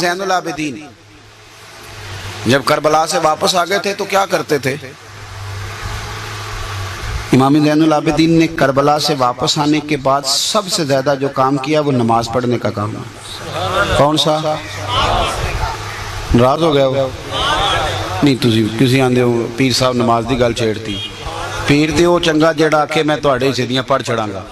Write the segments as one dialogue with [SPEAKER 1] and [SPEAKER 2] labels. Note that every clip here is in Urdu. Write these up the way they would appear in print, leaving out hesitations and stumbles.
[SPEAKER 1] زین العابدین جب کربلا سے واپس آ گئے تھے تو کیا کرتے تھے؟ امام زین العابدین نے کربلا سے واپس آنے کے بعد سب سے زیادہ جو کام کیا وہ نماز پڑھنے کا کام ہے۔ کون سا؟ ناراض ہو گیا ہو؟ نہیں تسی آندے ہو پیر صاحب نماز دی گل چھیڑتی پیر تے وہ چنگا جڑا آکھے میں تواڈے سیدیاں پڑھ چھڑاں گا،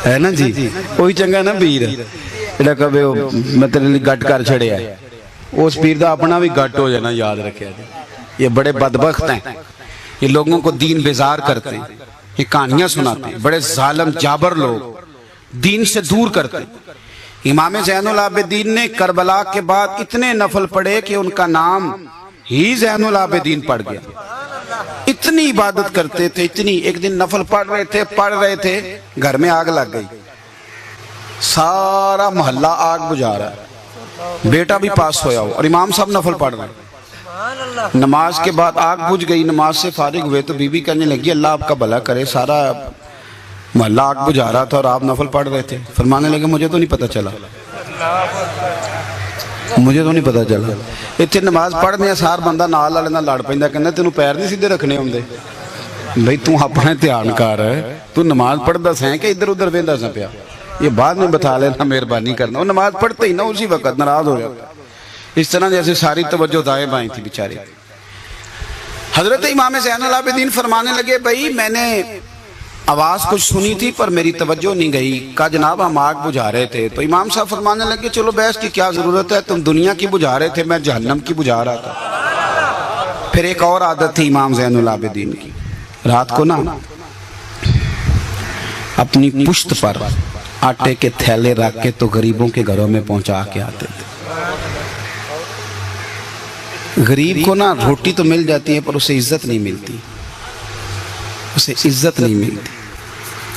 [SPEAKER 1] ہے نا جی؟ وہی چنگا نا پیر جڑا کبھی میں تیرے لیے گٹ کر چھڑیا ہے، اس پیر دا اپنا بھی گٹ ہو جانا یاد رکھیا جی۔ یہ بڑے بدبخت ہیں، یہ لوگوں کو دین بیزار کرتے ہیں، یہ کہانیاں سناتے ہیں، بڑے ظالم جابر لوگ دین سے دور کرتے ہیں۔ امام زین العابدین نے کربلا کے بعد اتنے نفل پڑھے کہ ان کا نام ہی زین العابدین پڑ گیا۔ اتنی عبادت کرتے تھے، اتنی، ایک دن نفل پڑھ رہے تھے گھر میں آگ لگ گئی، سارا محلہ آگ بجھا رہا ہے، بیٹا بھی پاس ہویا ہو اور امام صاحب نفل پڑھ رہے ہیں۔ نماز کے بعد آگ بجھ گئی، نماز سے فارغ ہوئے تو بی بی کہنے لگی اللہ آپ کا بھلا کرے، سارا محلہ آگ بجھا رہا تھا اور آپ نفل پڑھ رہے تھے۔ فرمانے لگے مجھے تو نہیں پتہ چلا، مجھے تو نہیں پتہ چلا۔ اتنے نماز پڑھنے سار بندہ نال والے نال لڑ پیندا، کہندا تینوں پیر نہیں سیدھے رکھنے ہوندے، بھئی تو اپنا دھیان کر، تو نماز پڑھدا سیں کہ ادھر ادھر ویندا سا پیا، یہ بعد میں بتا لینا مہربانی کرنا۔ وہ نماز پڑھتے ہی نا اسی وقت ناراض ہو جاتا، اس طرح جیسے ساری توجہ دائیں بائیں تھی بیچارے۔ حضرت امام زین العابدین فرمانے لگے بھئی میں نے آواز کچھ سنی تھی پر میری توجہ نہیں گئی، کہا جناب ہم آگ بجھا رہے تھے۔ تو امام صاحب فرمانے لگے چلو بحث کی کیا ضرورت ہے، تم دنیا کی بجھا رہے تھے، میں جہنم کی بجھا رہا تھا۔ پھر ایک اور عادت تھی امام زین العابدین کی، رات کو نا اپنی پشت پر آٹے کے تھیلے رکھ کے تو غریبوں کے گھروں میں پہنچا کے آتے تھے۔ غریب کو نا روٹی تو مل جاتی ہے پر اسے عزت نہیں ملتی، اسے عزت نہیں ملتی۔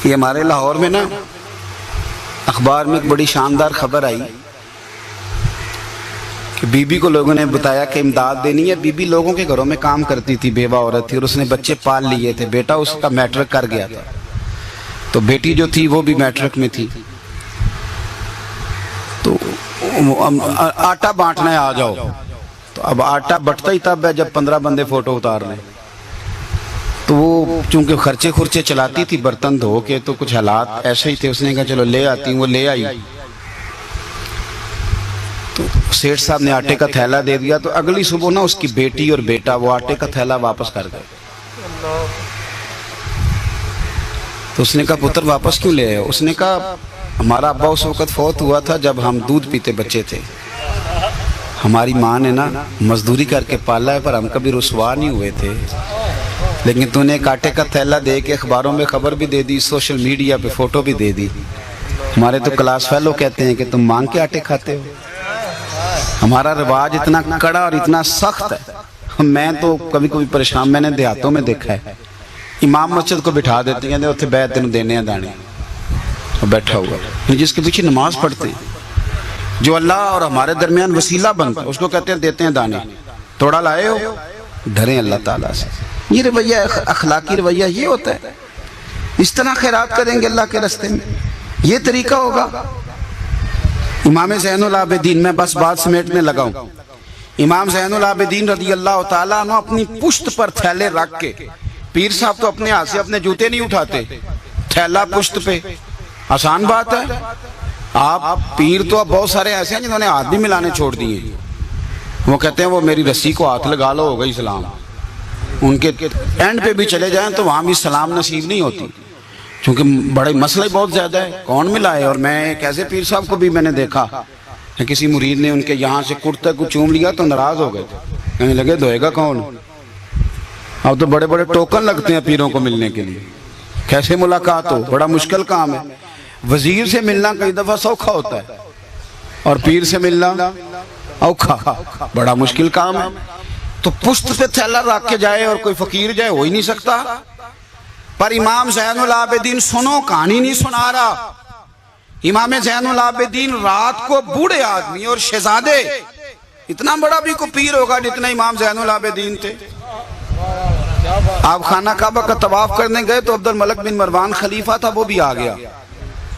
[SPEAKER 1] یہ ہمارے لاہور میں نا اخبار میں ایک بڑی شاندار خبر آئی کہ بی بی کو لوگوں نے بتایا کہ امداد دینی ہے، بی بی لوگوں کے گھروں میں کام کرتی تھی، بیوہ عورت تھی اور اس نے بچے پال لیے تھے، بیٹا اس کا میٹرک کر گیا تھا تو بیٹی جو تھی وہ بھی میٹرک میں تھی، تو آٹا بانٹنا ہے آ جاؤ، تو اب آٹا بٹتا ہی تب ہے جب 15 بندے فوٹو اتار لیں، تو وہ چونکہ خرچے چلاتی تھی برتن دھو کے تو کچھ حالات ایسے ہی تھے، اس نے کہا چلو لے آتی ہوں، وہ لے آئی تو سیٹھ صاحب نے آٹے کا تھیلا دے دیا، تو اگلی صبح نا اس کی بیٹی اور بیٹا وہ آٹے کا تھیلا واپس کر گئے۔ تو اس نے کہا پتر واپس کیوں لے آئے؟ اس نے کہا ہمارا ابا اس وقت فوت ہوا تھا جب ہم دودھ پیتے بچے تھے، ہماری ماں نے نا مزدوری کر کے پالا ہے پر ہم کبھی رسوا نہیں ہوئے تھے، لیکن تو نے ایک آٹے کا تھیلا دے کے اخباروں میں خبر بھی دے دی، سوشل میڈیا پہ فوٹو بھی دے دی، ہمارے تو کلاس فیلو کہتے ہیں کہ تم مانگ کے آٹے کھاتے ہو۔ ہمارا رواج اتنا کڑا اور اتنا سخت ہے، میں تو کبھی کبھی پریشان، میں نے دیہاتوں میں دیکھا ہے امام مسجد کو بٹھا دیتے ہیں اتنے بیعت تینوں دینے ہیں دانے، بیٹھا ہوا جس کے پیچھے نماز پڑھتے ہیں، جو اللہ اور ہمارے درمیان وسیلہ بنتا ہے اس کو کہتے ہیں دیتے ہیں دانے، توڑا لائے ہو ڈریں اللہ تعالیٰ سے۔ یہ رویہ اخلاقی رویہ یہ ہوتا ہے، اس طرح خیرات کریں گے اللہ کے راستے میں، یہ طریقہ ہوگا۔ امام زین العابدین، میں بس بات سمیٹنے لگا ہوں، امام زین العابدین رضی اللہ تعالیٰ عنہ اپنی پشت پر تھیلے رکھ کے، پیر صاحب تو اپنے ہاتھ سے اپنے جوتے نہیں اٹھاتے، تھیلا پشت پہ، آسان بات ہے۔ آپ پیر تو اب بہت سارے ایسے ہیں جنہوں نے ہاتھ بھی ملانے چھوڑ دیے، وہ کہتے ہیں وہ میری رسی کو ہاتھ لگا لو ہو گئی سلام، ان کے اینڈ پہ بھی چلے جائیں تو وہاں بھی سلام نصیب نہیں ہوتی، چونکہ بڑے مسئلہ بہت زیادہ ہے، کون ملائے۔ اور میں ایک ایسے پیر صاحب کو بھی میں نے دیکھا کہ کسی مرید نے ان کے یہاں سے کرتے کو چوم لیا تو ناراض ہو گئے تھے، کہنے لگے دھوئے گا کون؟ اب تو بڑے بڑے ٹوکن لگتے ہیں پیروں کو ملنے کے لیے، کیسے ملاقات ہو، بڑا مشکل کام ہے۔ وزیر سے ملنا کئی دفعہ سوکھا ہوتا ہے اور پیر سے ملنا اوکھا، بڑا مشکل کام ہے۔ تو پشت پہ تھیلا رکھ کے جائے اور کوئی فقیر جائے ہو ہی نہیں سکتا، پر امام زین العابدین سنو کہانی نہیں سنا رہا، امام زین العابدین رات کو بوڑھے آدمی اور شہزادے، اتنا بڑا بھی کوئی پیر ہوگا جتنا امام زین العابدین تھے۔ آپ خانہ کعبہ کا طواف کرنے گئے تو عبد الملک بن مروان خلیفہ تھا، وہ بھی آ گیا،